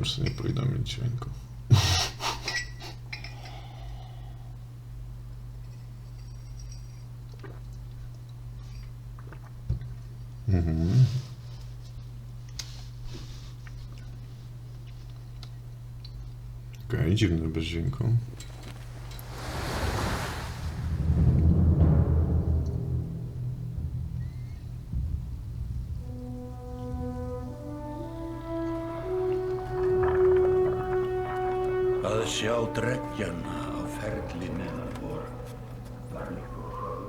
że nie powinno mieć dźwięku. Okej, dziwne bez dźwięku. Að sjá dreggjan á ferlinu vor.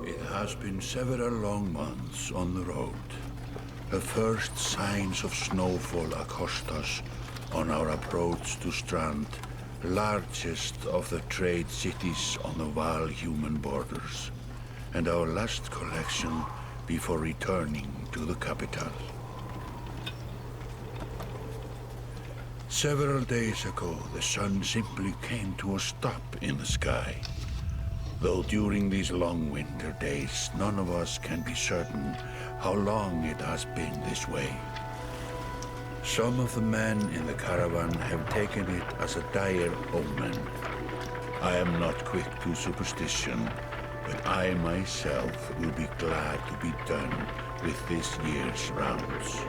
It has been several long months on the road. The first signs of snowfall accost us on our approach to Strand, largest of the trade cities on the Val-human borders, and our last collection before returning to the capital. Several days ago, the sun simply came to a stop in the sky. Though during these long winter days, none of us can be certain how long it has been this way. Some of the men in the caravan have taken it as a dire omen. I am not quick to superstition, but I myself will be glad to be done with this year's rounds.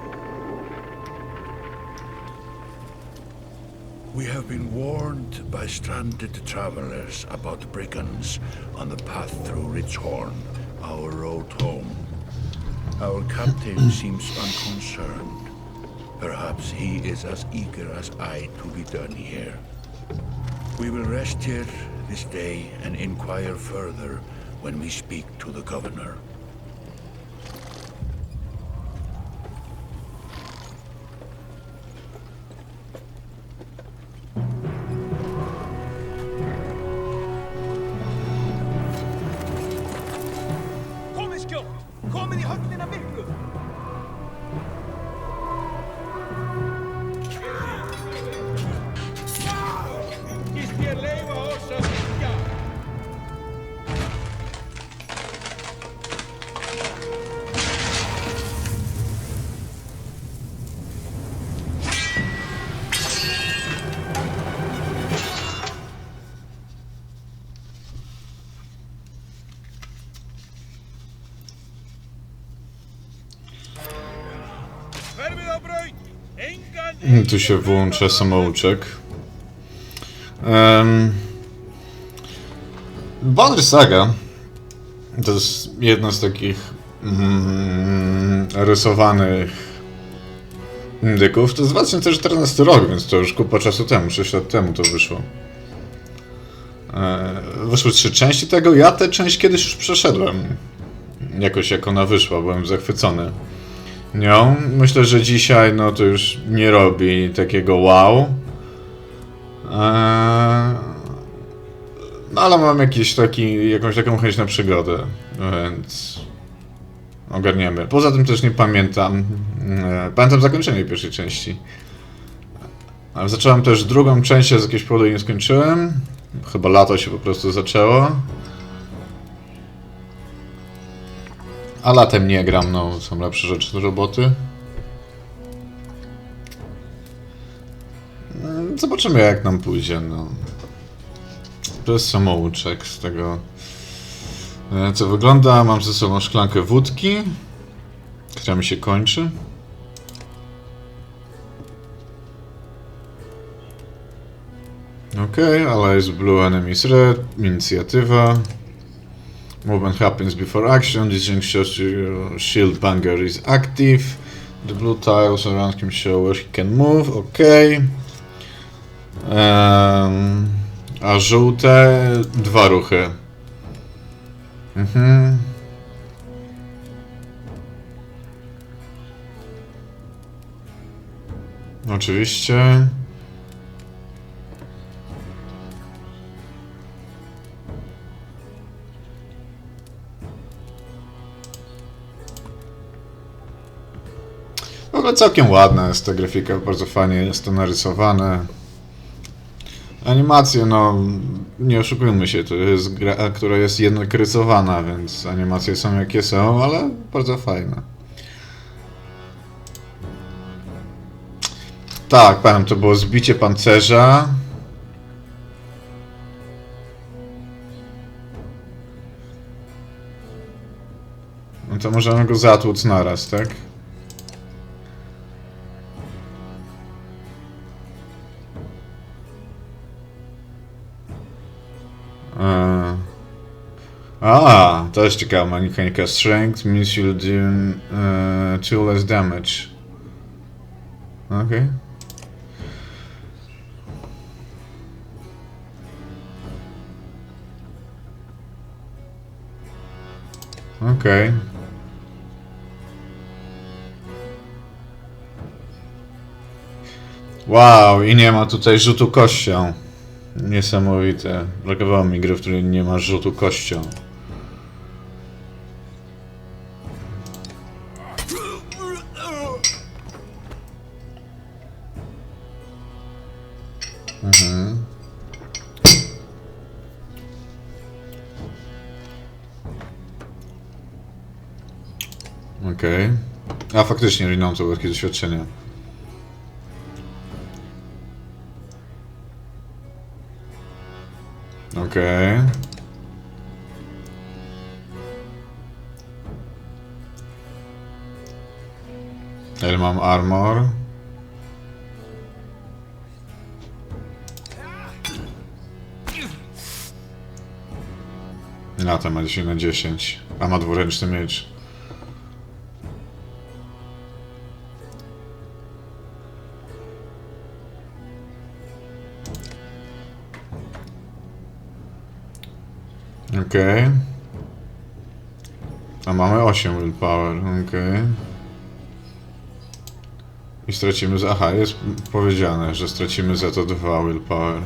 We have been warned by stranded travelers about brigands on the path through Richhorn, our road home. Our captain seems unconcerned. Perhaps he is as eager as I to be done here. We will rest here this day and inquire further when we speak to the governor. Komin í höllina miklu! Gist ég leyfa oss að syngja? Tu się włącza samouczek. Banner Saga to jest jedna z takich rysowanych indyków. To jest 2014 rok, więc to już kupa czasu temu, 6 lat temu to wyszło. Wyszły 3 części tego. Ja tę część kiedyś już przeszedłem. Jakoś jak ona wyszła, byłem zachwycony nią. Myślę, że dzisiaj no to już nie robi takiego wow. No ale mam jakąś taką chęć na przygodę, więc ogarniemy. Poza tym też nie pamiętam. Pamiętam zakończenie pierwszej części. Ale zacząłem też drugą część, ja z jakiegoś powodu nie skończyłem. Chyba lato się po prostu zaczęło. A latem nie gram, no są lepsze rzeczy do roboty. Zobaczymy jak nam pójdzie, no. To jest samouczek z tego, co wygląda. Mam ze sobą szklankę wódki, która mi się kończy. Okej, Allies Blue, Enemies Red, inicjatywa. Movement happens before action. This thing shows your shield banger is active. The blue tiles around him show where he can move. Okay. A żółte 2 ruchy. Oczywiście. W ogóle całkiem ładna jest ta grafika, bardzo fajnie jest to narysowane. Animacje, no nie oszukujmy się, to jest gra, która jest jednak rysowana, więc animacje są jakie są, ale bardzo fajne. Tak, pamiętam, to było zbicie pancerza. No to możemy go zatłuc naraz, tak? To jest ciekawa mechanika. Strength means you'll do 2 less damage. Okay. Okay. Wow, i nie ma tutaj rzutu kością. Niesamowite. Brakowało mi gry, w której nie ma rzutu kością. Okej. A faktycznie, Rinon to wielkie doświadczenie. Okej. Ile mam armor? No to ma 10 na 10. A ma dwuręczny miecz. Okej. A mamy 8 willpower, okej. I stracimy za... Aha, jest powiedziane, że stracimy za to 2 willpower.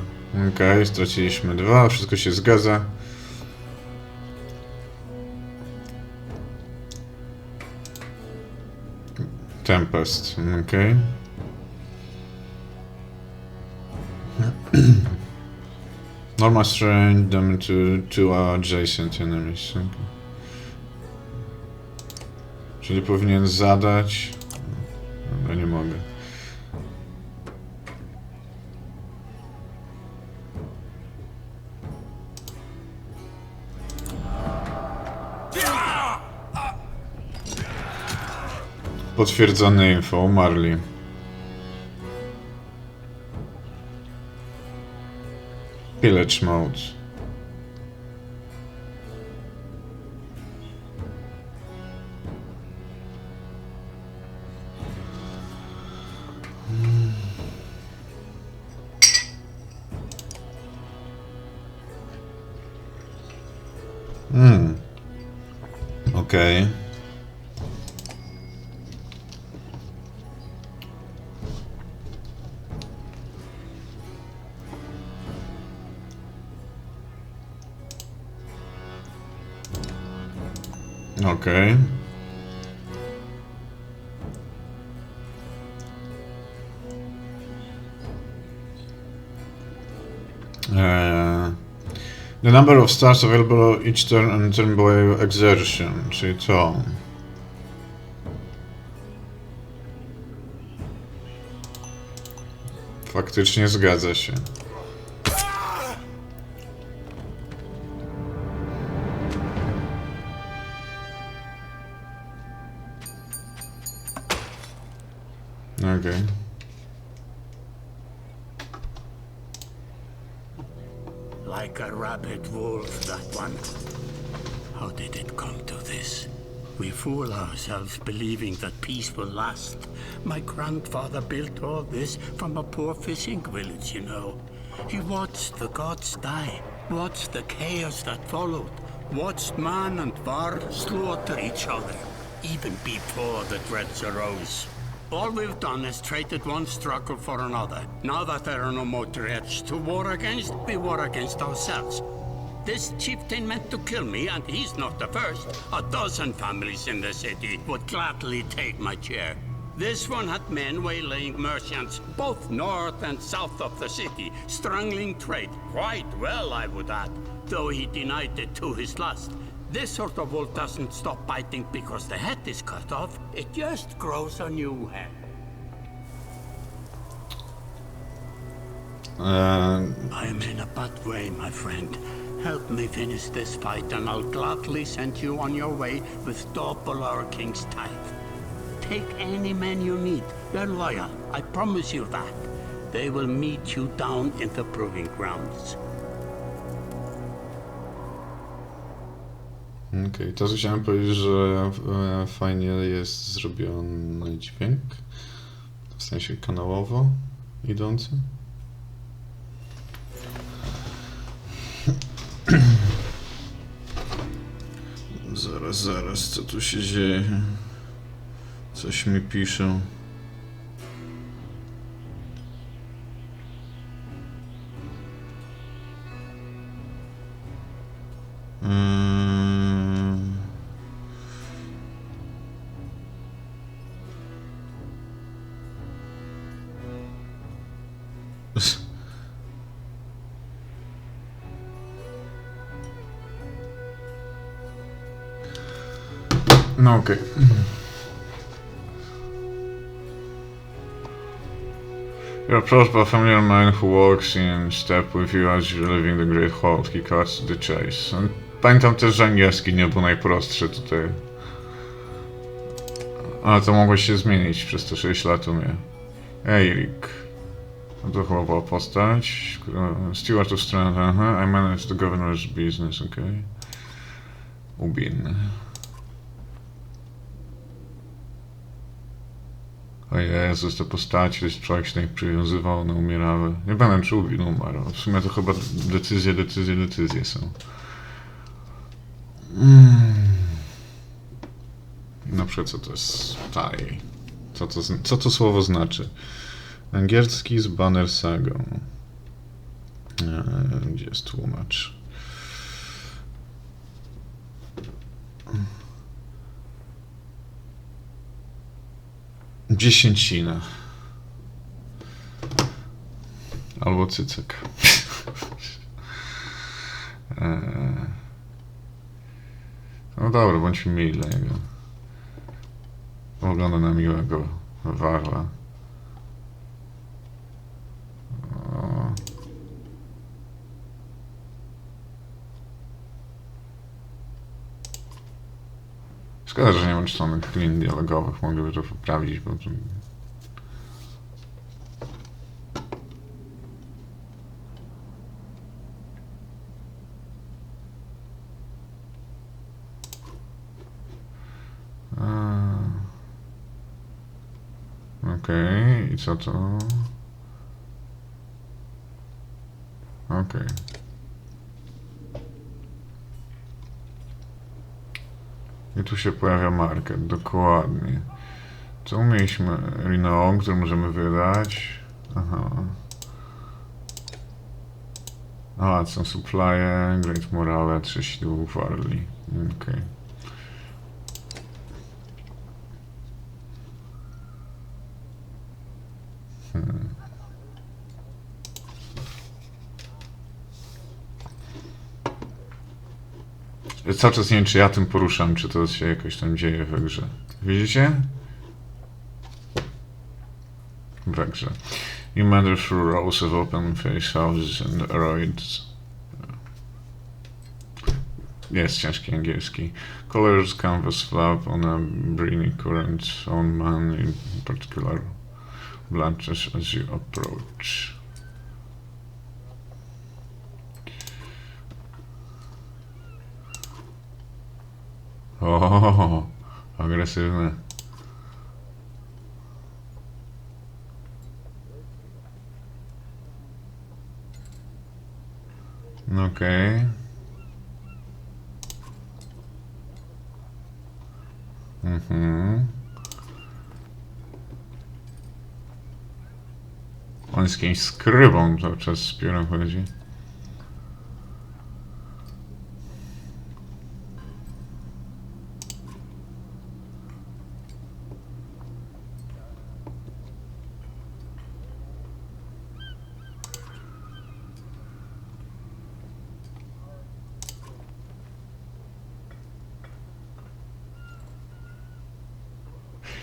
Okej, straciliśmy 2, wszystko się zgadza. Tempest, okej. Normal strength, damage to adjacent enemies. Okay. Czyli powinien zadać... No nie mogę. Potwierdzone info, umarli. Pillage mode. Okej. Okej. The number of stars available each turn and turn by exertion, czyli co? Faktycznie zgadza się. Okay. Like a rabid wolf, that one. How did it come to this? We fool ourselves believing that peace will last. My grandfather built all this from a poor fishing village, you know. He watched the gods die, watched the chaos that followed, watched man and var slaughter each other, even before the dreads arose. All we've done is traded one struggle for another. Now that there are no more dreads to war against, we war against ourselves. This chieftain meant to kill me, and he's not the first. A dozen families in the city would gladly take my chair. This one had men waylaying merchants, both north and south of the city, strangling trade, quite well, I would add, though he denied it to his last. This sort of wolf doesn't stop biting because the head is cut off. It just grows a new head. I'm in a bad way, my friend. Help me finish this fight, and I'll gladly send you on your way with double our king's tithe. Take any men you need. They're loyal, I promise you that. They will meet you down in the proving grounds. Okej, to chciałem powiedzieć, że fajnie jest zrobiony dźwięk. W sensie kanałowo idący. Zaraz, co tu się dzieje? Coś mi piszą. No okej. You're approached by a familiar man who walks in step with you as you're leaving the Great Hall. He cuts the chase. Pamiętam też, że angielski nie był najprostszy tutaj. Ale to mogło się zmienić przez te 6 lat u mnie. Eirik. To chyba była postać. Steward of Strand, I manage the governor's business, okay. Ubin. O Jezus, te postacie, człowiek się tak przywiązywał, one umierały. Nie pamiętam, czy Ubin umarł. W sumie to chyba decyzje są. Na przykład co to jest taj? Co to słowo znaczy? Angielski z Banner Saga. Gdzie jest tłumacz? Dziesięcina. Albo cycek. No dobra, bądźmy mili dla niego. Wygląda na miłego warla. Szkoda, że nie ma czytanych lin dialogowych, mogliby to poprawić, bo... Okej, i co to? Okej. I tu się pojawia market, dokładnie. Co mieliśmy? Rino, który możemy wydać. Aha. A, są supply, Great Morale, 3 sił Warli. Okej. Cały czas nie wiem, czy ja tym poruszam, czy to się jakoś tam dzieje we grze. Widzicie? We grze. You meander through rows of open face houses and aroids. Jest ciężki angielski. Colors canvas flap on a briny current on man in particular blanches as you approach. O, agresywne. Okej. On z kimś skrybą cały czas z piórem chodzi.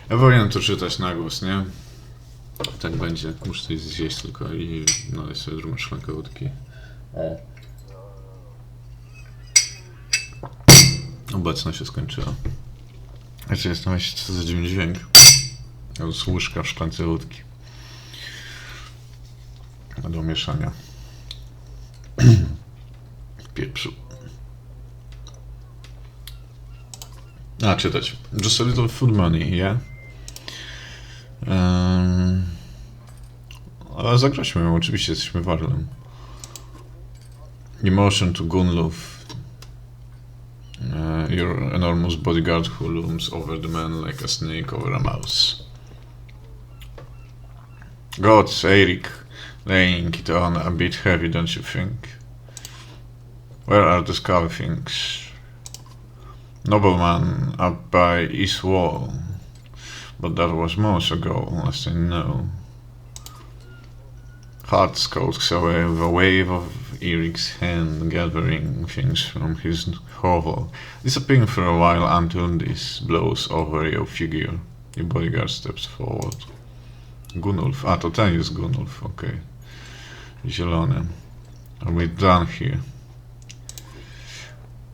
Ja powinienem to czytać na głos, nie? Tak będzie. Muszę coś zjeść tylko i no sobie drugą szklankę wódki. Obecność się skończyła. Jeszcze jest tam jeszcze co za dziwny dźwięk. Z łyżka w szklance wódki. Do mieszania. Pieprzu. A, czytać. Just a little food money, yeah? Ale zagroźmy, oczywiście jesteśmy warlem. Emotion to Gunluf. Your enormous bodyguard who looms over the man like a snake over a mouse. Gods, Eirik, laying it on a bit heavy, don't you think? Where are the skull things? Nobleman up by East Wall. But that was months ago, last I know. Hart skulks away with a wave of Eric's hand, gathering things from his hovel, disappearing for a while until this blows over your figure. Your bodyguard steps forward. Gunulf. A, to ten jest Gunulf, okej. Zielony. Are we done here?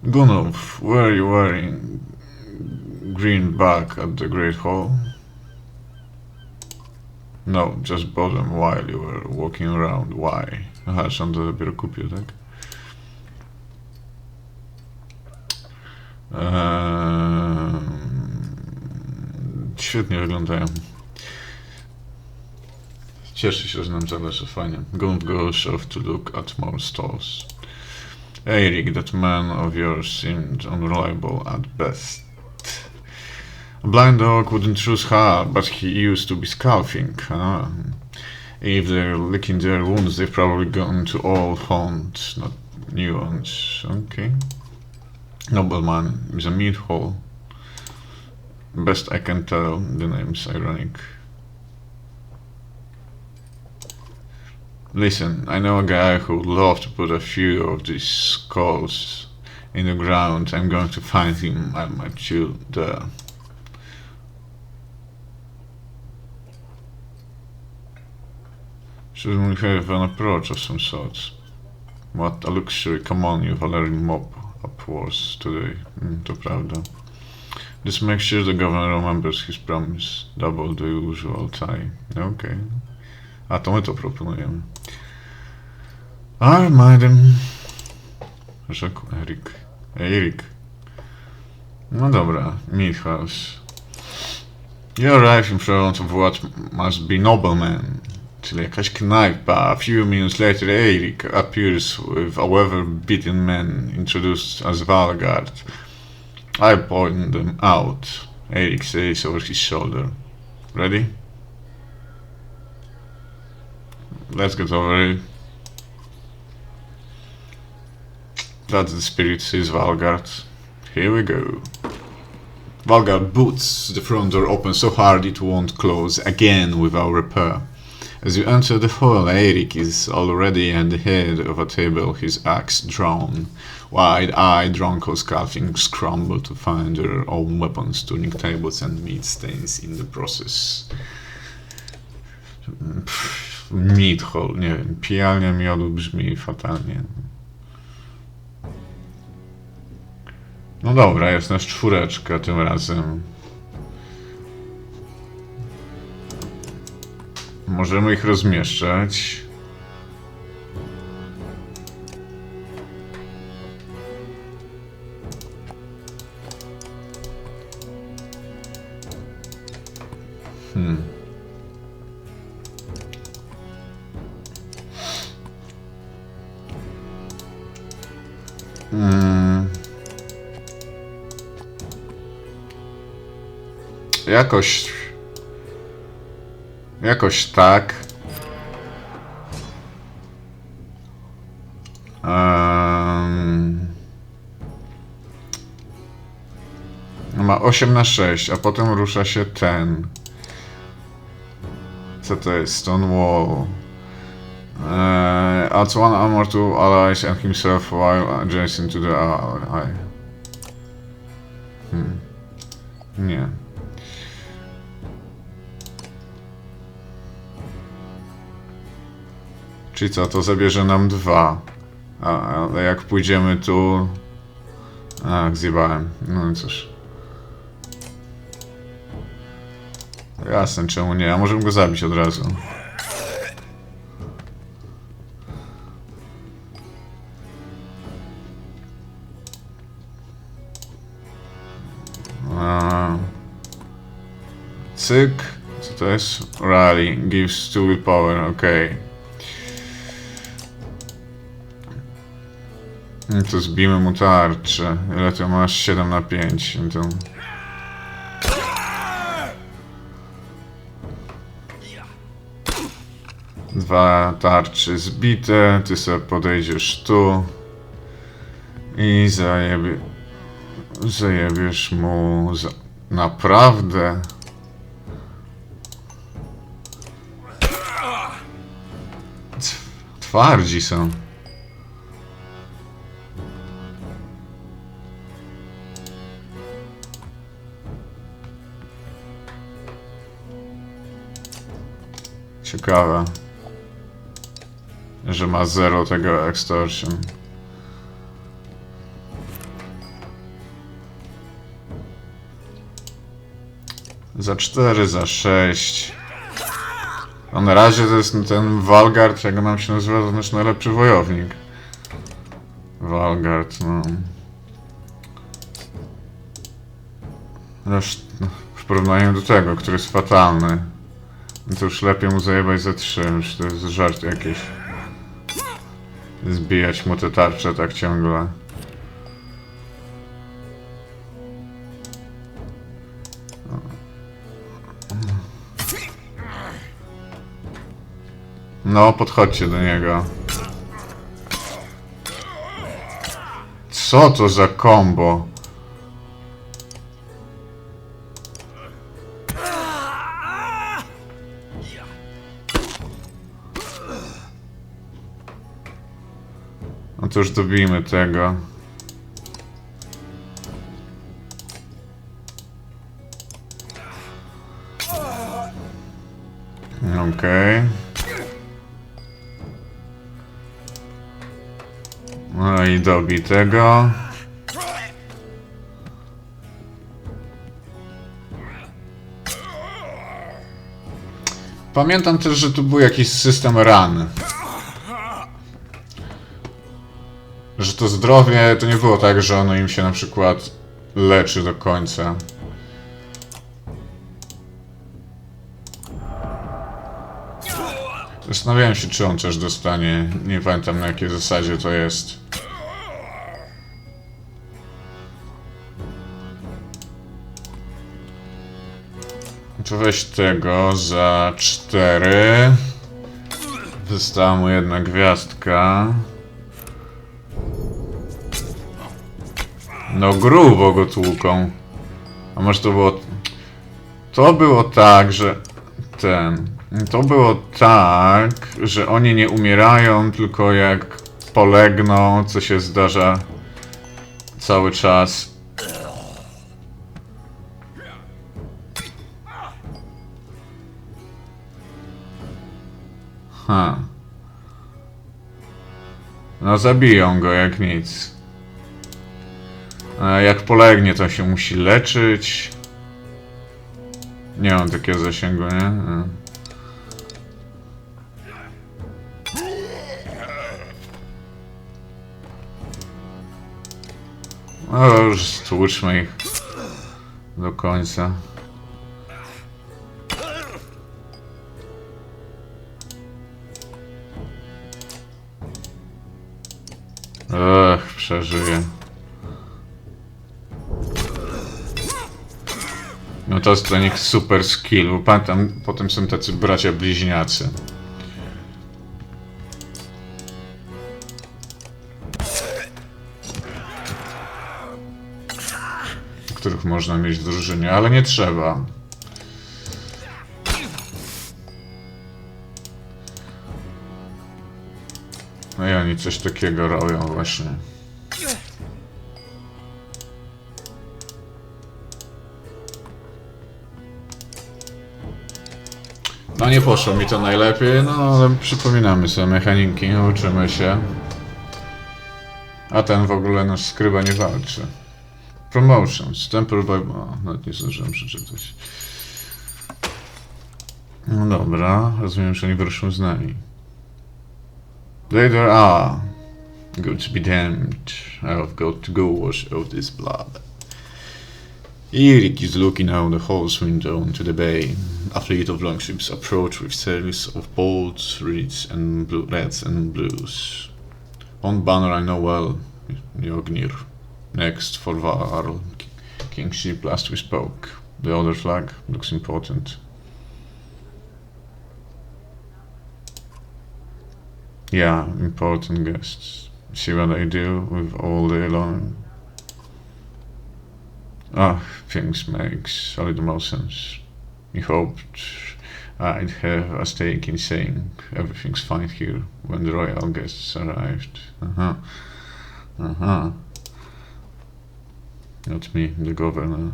Gunulf, were you wearing green back at the Great Hall? No, just bought them while you were walking around. Why? Aha, on to dopiero kupił, tak? Świetnie wyglądają. Cieszę się, że nam zależy, fajnie. Don't go off to look at more stalls. Eirik, that man of yours seemed unreliable at best. A blind dog wouldn't choose hard, but he used to be scalping. If they're licking their wounds, they've probably gone to old haunts, not new ones. Okay. Nobleman is a meat hall. Best I can tell, the name's ironic. Listen, I know a guy who would love to put a few of these skulls in the ground. I'm going to find him. I'll meet you there. Should we have an approach of some sort? What a luxury. Come on, you Valerian mop upwards today. To prawda. Just make sure the governor remembers his promise. Double the usual tie. Okay. A to my to proponujemy. Armadem, rzekł Eirik. No dobra, Meat House. You arrive in front of what must be nobleman, czyli jakaś knajpa. A few minutes later Eirik appears with a weather-beaten man introduced as Valgard. I point them out, Eirik says over his shoulder. Ready? Let's get over it. That's the spirit, says Valgard. Here we go. Valgard boots the front door open so hard it won't close again without repair. As you enter the hall, Eirik is already at the head of a table, his axe drawn. Wide-eyed, drunken scalping scramble to find their own weapons, turning tables and meat stains in the process. Meat hall, nie wiem, pijalnia miodu brzmi fatalnie. No dobra, jest nas 4 tym razem. Możemy ich rozmieszczać. Jakoś tak. Ma 8/6, a potem rusza się ten. Co to jest? Stonewall. Adds 1 armor to allies and himself while adjacent to the ally. Nie. Czyli co, to zabierze nam 2. Ale jak pójdziemy tu... Ach, zjebałem. No cóż. Jasne, czemu nie? A możemy go zabić od razu. Cyk. Co to jest? Rally. Gives 2 willpower. Okej. To zbijmy mu tarczę. Ile to masz? 7 na 5. To... Dwa tarcze zbite. Ty sobie podejdziesz tu. I zajebiesz mu... Naprawdę? Twardzi są. Ciekawe, że ma 0 tego extortion. Za 4, za 6. A na razie to jest ten Valgard, jak nam się nazywa, to nasz najlepszy wojownik. Valgard, no. W porównaniu do tego, który jest fatalny. To już lepiej mu zajebać za 3, już to jest żart jakiś. Zbijać mu te tarcze tak ciągle. No, podchodźcie do niego. Co to za combo? No to już dobijmy tego. Okej. No i dobij tego. Pamiętam też, że tu był jakiś system ran. Że to zdrowie to nie było tak, że ono im się na przykład leczy do końca. Zastanawiałem się, czy on też dostanie. Nie pamiętam, na jakiej zasadzie to jest. To weź tego za 4. Została mu 1 gwiazdka. No grubo go tłuką. A może to było... To było tak, że... To było tak, że oni nie umierają, tylko jak polegną, co się zdarza cały czas. No zabiją go jak nic. A jak polegnie, to się musi leczyć. Nie mam takiego zasięgu, nie? No już stłuczmy ich do końca. Przeżyję. No to jest dla nich super skill, bo pamiętam, potem są tacy bracia bliźniacy. Których można mieć w drużynie, ale nie trzeba. No i oni coś takiego robią właśnie. No nie poszło mi to najlepiej, no ale przypominamy sobie mechaniki, uczymy się. A ten w ogóle nasz skryba nie walczy. Promotions, temper by... O, nawet nie zdążyłem przeczytać. No dobra, rozumiem, że oni wyruszą z nami. Later, good to be damned. I've got to go wash out this blood. Eric is looking out the hall's window into the bay. A fleet of longships approach with sails of boats, reds and blues. One banner I know well, Jognir. Next for Varl, King's ship last we spoke. The other flag looks important. Yeah, important guests. See what I do with all day long. Things makes a little more sense. He hoped I'd have a stake in saying everything's fine here when the royal guests arrived. Not me, the governor.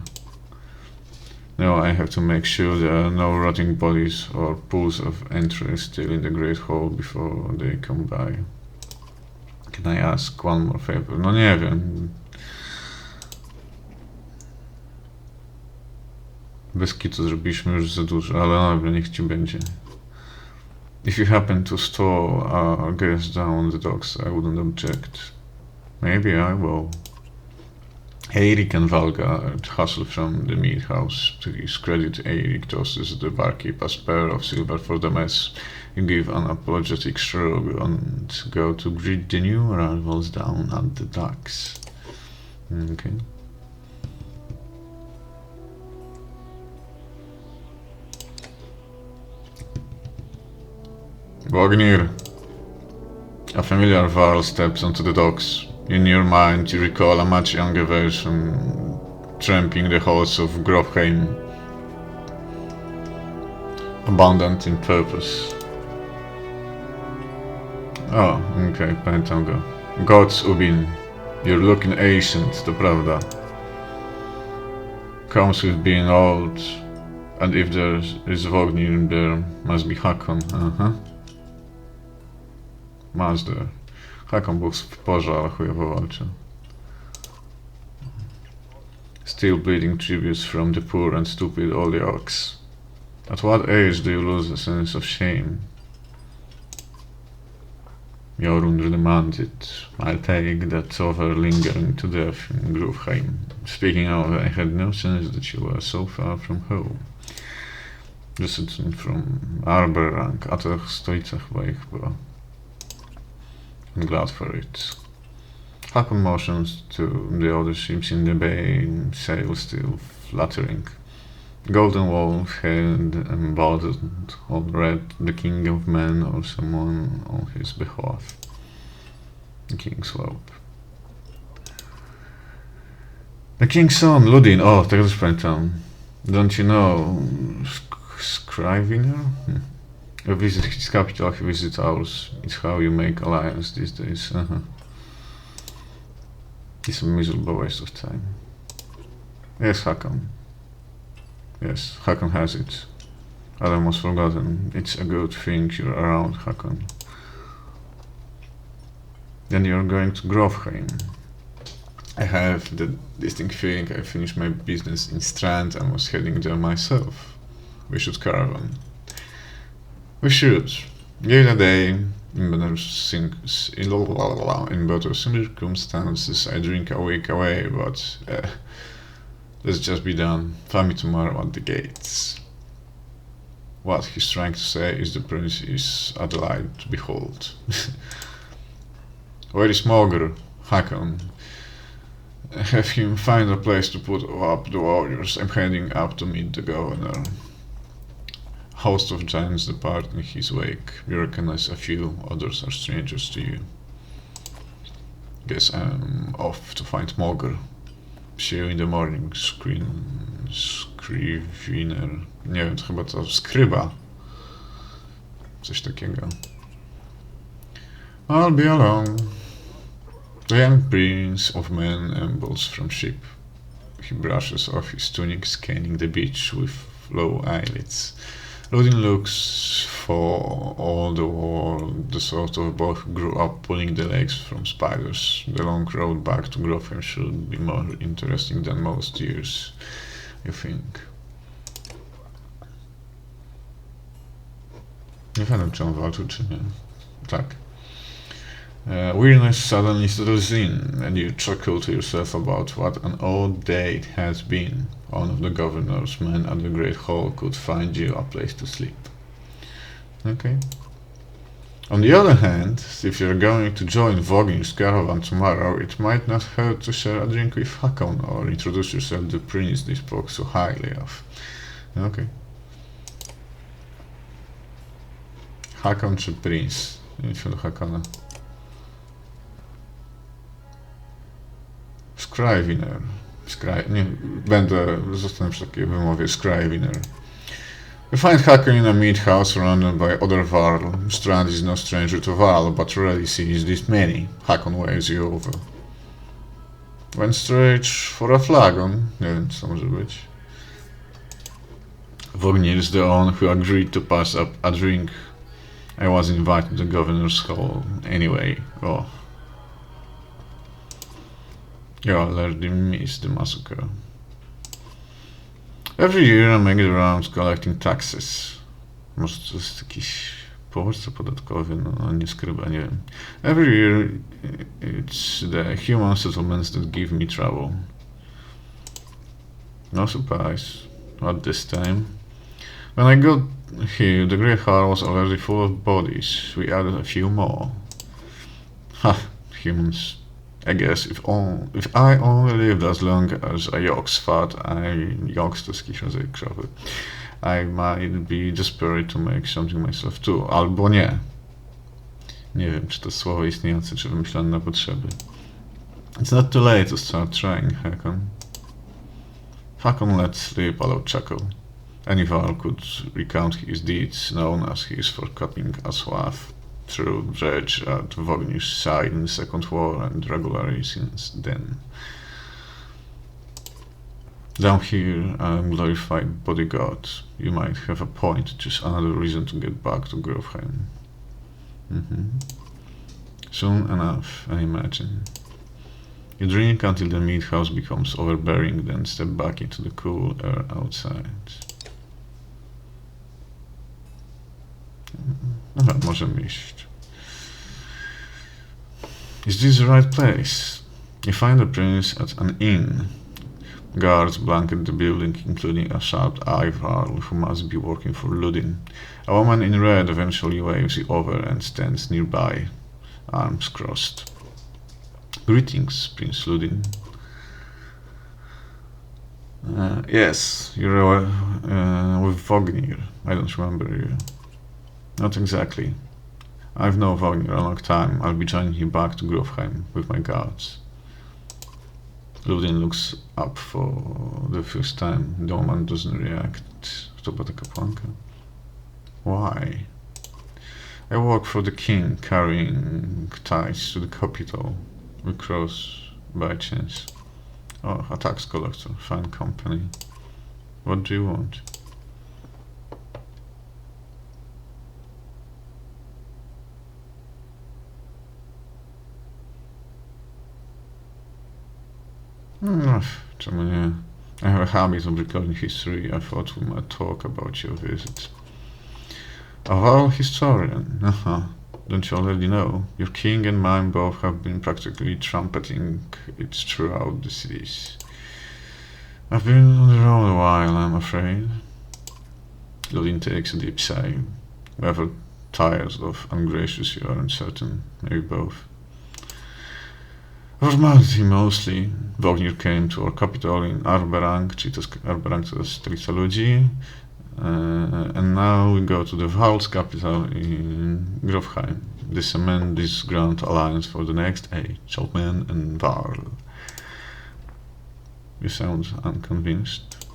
No, I have to make sure there are no rotting bodies or pools of entry still in the Great Hall before they come by. Can I ask one more favor? No nie wiem. Bez kitu zrobiliśmy już za dużo, ale dobra, niech ci będzie. If you happen to store a guest down the docks, I wouldn't object. Maybe I will. Eirik and Valga hustle from the meat house. To his credit, Eirik tosses the barkeep a spare of silver for the mess. You give an apologetic shrug and go to greet the new arrivals down at the docks. Okay. Bognir. A familiar Varl steps onto the docks. In your mind, you recall a much younger version tramping the halls of Grofheim, abundant in purpose. Oh, okay, pamiętam go. Gods Ubin. You're looking ancient, to prawda. Comes with being old, and if there is Vognir, there must be Hakon. Mazda. Hakon był w porze, ale chujowo walczy. Still bleeding tributes from the poor and stupid old orcs. At what age do you lose a sense of shame? Jorund demanded. I'll take that over lingering to death in Grofheim. Speaking of, I had no sense that you were so far from home. Descendant from Arbor rank, a to stolica chyba ich była. I'm glad for it. Hakon motions to the other ships in the bay, sails still fluttering. Golden Wolf had embodied on red the king of men or someone on his behalf. The king's slope. The king's son, Ludin. Oh, tego też pamiętam. Don't you know Scrivener? You visit his capital, he visits ours. It's how you make alliance these days. It's a miserable waste of time. Yes, Hakon. Yes, Hakon has it. I almost forgotten. It's a good thing you're around, Hakon. Then you're going to Grofheim. I have the distinct feeling I finished my business in Strand and was heading there myself. We should caravan. We should. Give it a day. In better circumstances, I drink a week away, but let's just be done. Find me tomorrow at the gates. What he's trying to say is the prince is a delight to behold. Where is Mogr? Hakon. Have him find a place to put up the warriors. I'm heading up to meet the governor. Host of giants depart in his wake. You recognize a few, others are strangers to you. Guess I'm off to find Mogr. See you in the morning, Scrivener. Nie wiem, to chyba to skryba. Coś takiego. I'll be along. The young prince of men ambles from ship. He brushes off his tunic, scanning the beach with low eyelids. Lodin looks for all the world the sort of boy who grew up pulling the legs from spiders. The long road back to Grofheim should be more interesting than most years, you think? Nie wiem, czy on walczył, czy nie. Tak. Weariness suddenly settles in, and you chuckle to yourself about what an odd day it has been. One of the governor's men at the Great Hall could find you a place to sleep. Okay. On the other hand, if you're going to join Vognir's caravan tomorrow, it might not hurt to share a drink with Hakon or introduce yourself to the prince they spoke so highly of. Okay. Hakon czy prince? Idźmy do Hakona. Scrivener. Nie, zostanę przy takiej wymowie. Scrivener. You find Hakon in a meat house surrounded by other Varl. Strand is no stranger to Varl, but rarely sees this many. Hakon waves you over. Went straight for a flagon. Nie wiem, co może być. Vognir is the one who agreed to pass up a drink. I was invited to the governor's hall anyway. Oh. You already missed the massacre. Every year I make the rounds collecting taxes. Może to jest jakiś pochodźca podatkowy, no nie skryba, nie wiem. Every year it's the human settlements that give me trouble. No surprise. Not this time. When I got here, the Great Hall was already full of bodies. We added a few more. Ha, humans. I guess if I only lived as long as a Yox fat, Yox to jest jakiś rodzaj krowy, I might be desperate to make something myself too. Albo nie. Nie wiem, czy to słowo istniejące, czy wymyślone na potrzeby. It's not too late to start trying, Hakon. Hakon let slip a low chuckle. Any Varl could recount his deeds, known as his for cutting a swath through dredge at Vognir's side in the Second War and regularly since then. Down here, I'm glorified bodyguard. You might have a point, just another reason to get back to Grofheim. Soon enough, I imagine. You drink until the meat house becomes overbearing, then step back into the cool air outside. Aha, możemy iść. Is this the right place? You find the prince at an inn. Guards blanket the building, including a sharp-eyed Varl who must be working for Ludin. A woman in red eventually waves you over and stands nearby, arms crossed. Greetings, Prince Ludin. Yes, you're with Vognir. I don't remember you. Not exactly. I've known Vognir a long time. I'll be joining him back to Grofheim with my guards. Ludin looks up for the first time. The woman doesn't react. To była ta kapłanka? Why? I work for the king, carrying ties to the capital. We cross by chance. Oh, a tax collector. Fine company. What do you want? Czemu nie? I have a habit of recalling history. I thought we might talk about your visit. A Varl historian. Don't you already know? Your king and mine both have been practically trumpeting it throughout the cities. I've been on the road a while, I'm afraid. Ludin takes a deep sigh. Whether tired of ungracious you are uncertain, maybe both. Formality mostly. Vognir came to our capital in Arberang, czyli to jest Arberang to jest stolica ludzi. And now we go to the Varl's capital in Grofheim. They cement this grand alliance for the next age, of men and Varl. You sound unconvinced.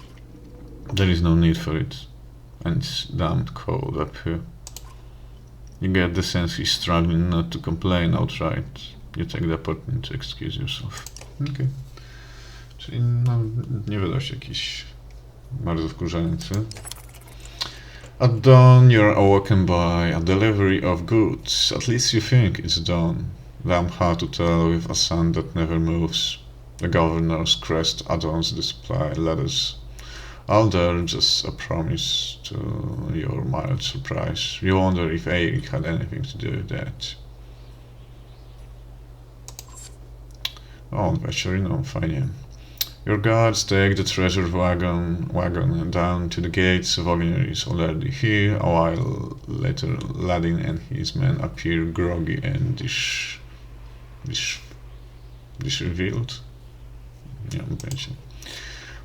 There is no need for it. And it's damned cold up here. You get the sense he's struggling not to complain outright. You take the opportunity to excuse yourself. Okay. Czyli no, nie wydał się jakiś bardzo wkurzający. At dawn, you're awoken by a delivery of goods. At least you think it's dawn. Damn hard to tell with a sun that never moves. The governor's crest adorns the supply letters. All there, just a promise to your mild surprise. You wonder if Eric had anything to do with that. O, 20, no, fajnie. Your guards take the treasure wagon down to the gates. Wagner is already here. A while later, Ladin and his men appear groggy and disheveled. Nie mam pojęcia.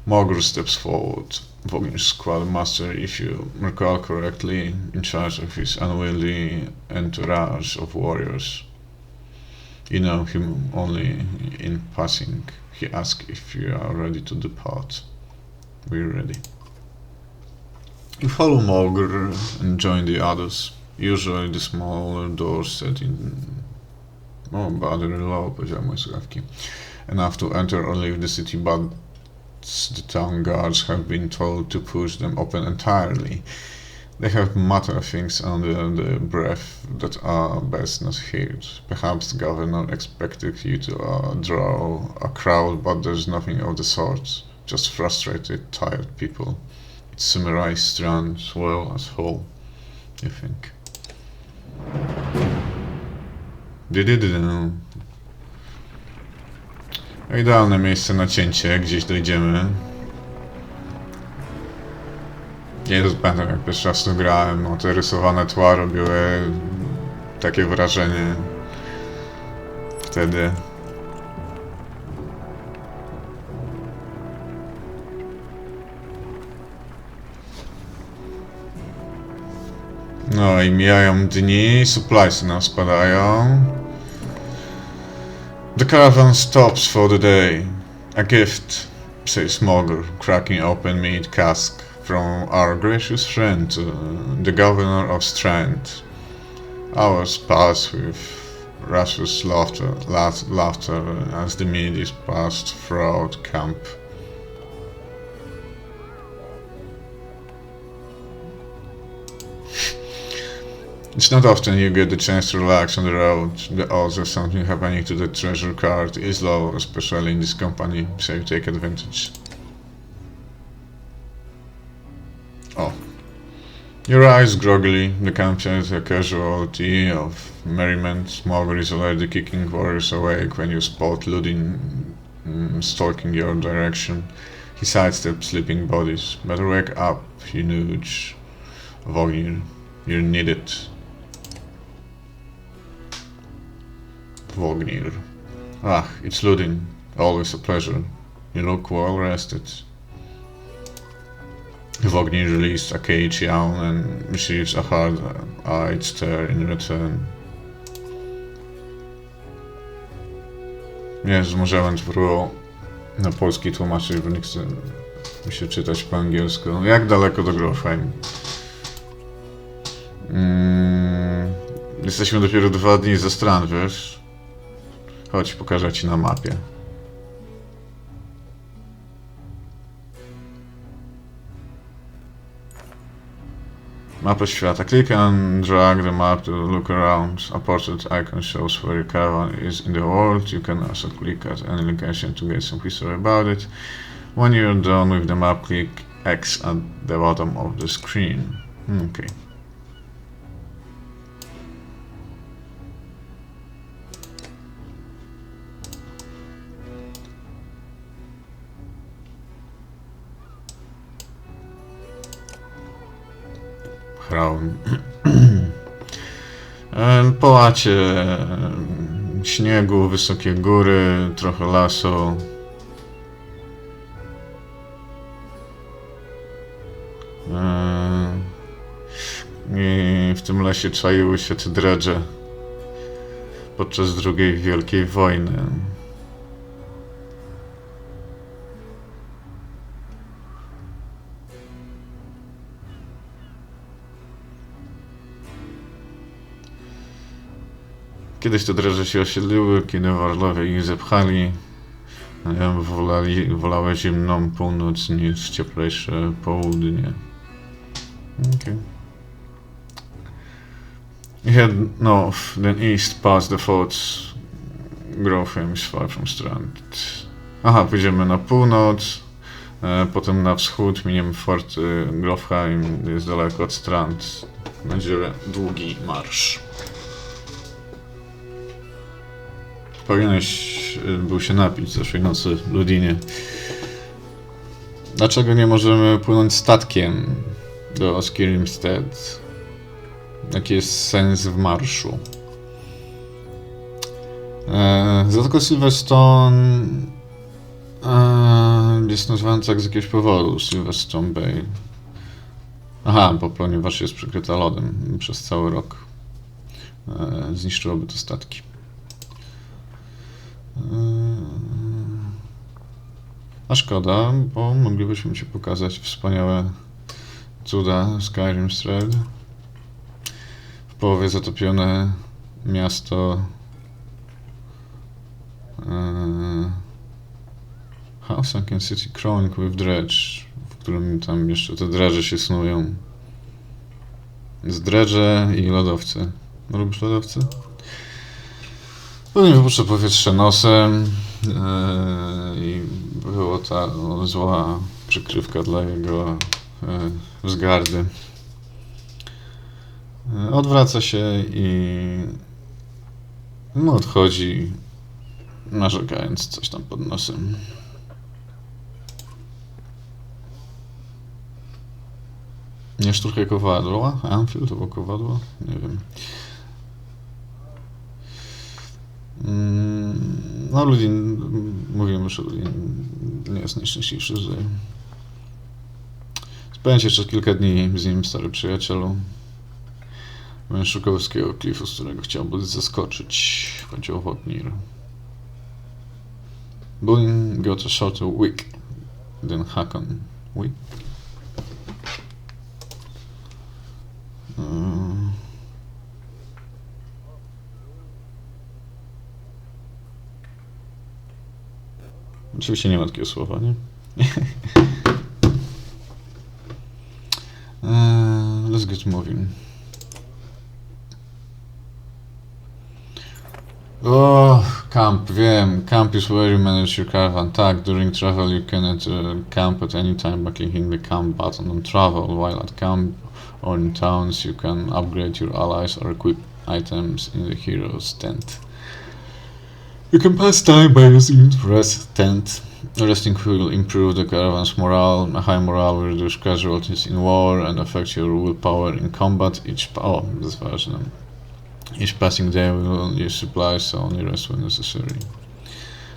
Mogr steps forward. Wagner's squad master, if you recall correctly, in charge of his unwieldy entourage of warriors. You know him only in passing. He asks if you are ready to depart. We're ready. You follow Mogr and join the others. Usually the smaller doors set in... battery low, powiedziałem moje słuchawki. Enough to enter or leave the city, but the town guards have been told to push them open entirely. They have muttered things under the breath that are best not heard. Perhaps the governor expected you to draw a crowd, but there's nothing of the sort. Just frustrated, tired people. It summarized Strand well as whole, you think. Idealne miejsce na cięcie, gdzieś dojdziemy. Nie pamiętam, jak pierwszy raz tu grałem, no te rysowane tła robiły takie wrażenie wtedy. No i mijają dni, suppliesy nam spadają. The caravan stops for the day. A gift, says Mogr, cracking open meat cask. From our gracious friend, the governor of Strand. Hours pass with raucous laughter as the meat is passed throughout camp. It's not often you get the chance to relax on the road. The odds of something happening to the treasure cart is low, especially in this company, so you take advantage. Oh. Your eyes groggily, the camp is a casualty of merriment. Mogr is already kicking warriors awake when you spot Ludin stalking your direction. He sidesteps sleeping bodies. Better wake up, you nudge. Wagner, you're needed. Wagner. Ah, it's Ludin. Always a pleasure. You look well rested. Wagner released a cage yawn and receives a hard-eyed stare in return. Jezus, może ja będę próbował na polski tłumaczyć, bo nie chcę mi się czytać po angielsku. Jak daleko do Grofheim? Jesteśmy dopiero 2 dni ze Strand, wiesz? Chodź, pokażę ci na mapie. Mapę świata. Click and drag the map to look around. A portrait icon shows where your caravan is in the world. You can also click at any location to get some history about it. When you're done with the map, click X at the bottom of the screen. Okay. Po łacie śniegu, wysokie góry, trochę lasu. I w tym lesie czaiły się te dredże podczas II Wielkiej Wojny. Kiedyś te dreszcze się osiedliły, kiedy Warlowie ich zepchali. Wolały zimną północ niż cieplejsze południe. Okay. We head north, then east past the forts. Growfame is far from Strand. Aha, pójdziemy na północ, potem na wschód, miniemy fort Grofheim, jest daleko od Strand. Będzie długi marsz. Powinieneś był się napić zeszłej nocy, Ludinie. Dlaczego nie możemy płynąć statkiem do Skirimstead? Jaki jest sens w marszu? Zatoka Silverstone jest nazwany tak z jakiegoś powodu, Silverstone Bay. Aha, bo ponieważ jest przykryta lodem przez cały rok. Zniszczyłoby to statki. A szkoda, bo moglibyśmy ci pokazać wspaniałe cuda Skyrimstad. W połowie zatopione miasto How Sunken City Chronic with Dredge, w którym tam jeszcze te dredże się snują. Zdredże i lodowce. Lubisz lodowce? Pewnie wypuszcza powietrze nosem i była ta zła przykrywka dla jego wzgardy. Odwraca się i odchodzi, narzekając coś tam pod nosem. Nie sztukę kowadła? Anfield to było kowadło? Nie wiem. No Ludin, mówiłem już, że Ludin nie jest najszczęśliwszy, że spędź jeszcze kilka dni z nim, stary przyjacielu. Będę szukał wszystkiego klifu, z którego chciałby zaskoczyć, powiedział Wodnir. Bulin got a shorter wick than Hakon. Wick? Oczywiście nie ma takiego słowa, nie? Let's get moving. Oh, camp, wiem. Camp is where you manage your caravan. Tak, during travel you can enter camp at any time by clicking the camp button on travel. While at camp or in towns you can upgrade your allies or equip items in the hero's tent. You can pass time by using rest tent. Resting will improve the caravan's morale. A high morale will reduce casualties in war and affect your willpower in combat. That's ważne. Each passing day will use supplies, so only rest when necessary.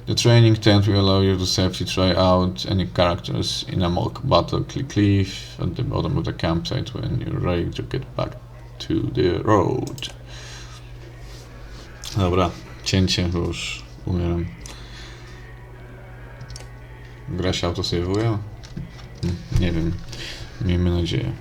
The training tent will allow you to safely try out any characters in a mock battle. Click leave at the bottom of the campsite when you're ready to get back to the road. Dobra, cięcie, bo już umieram. Gra się autosejwuje? Nie wiem. Miejmy nadzieję.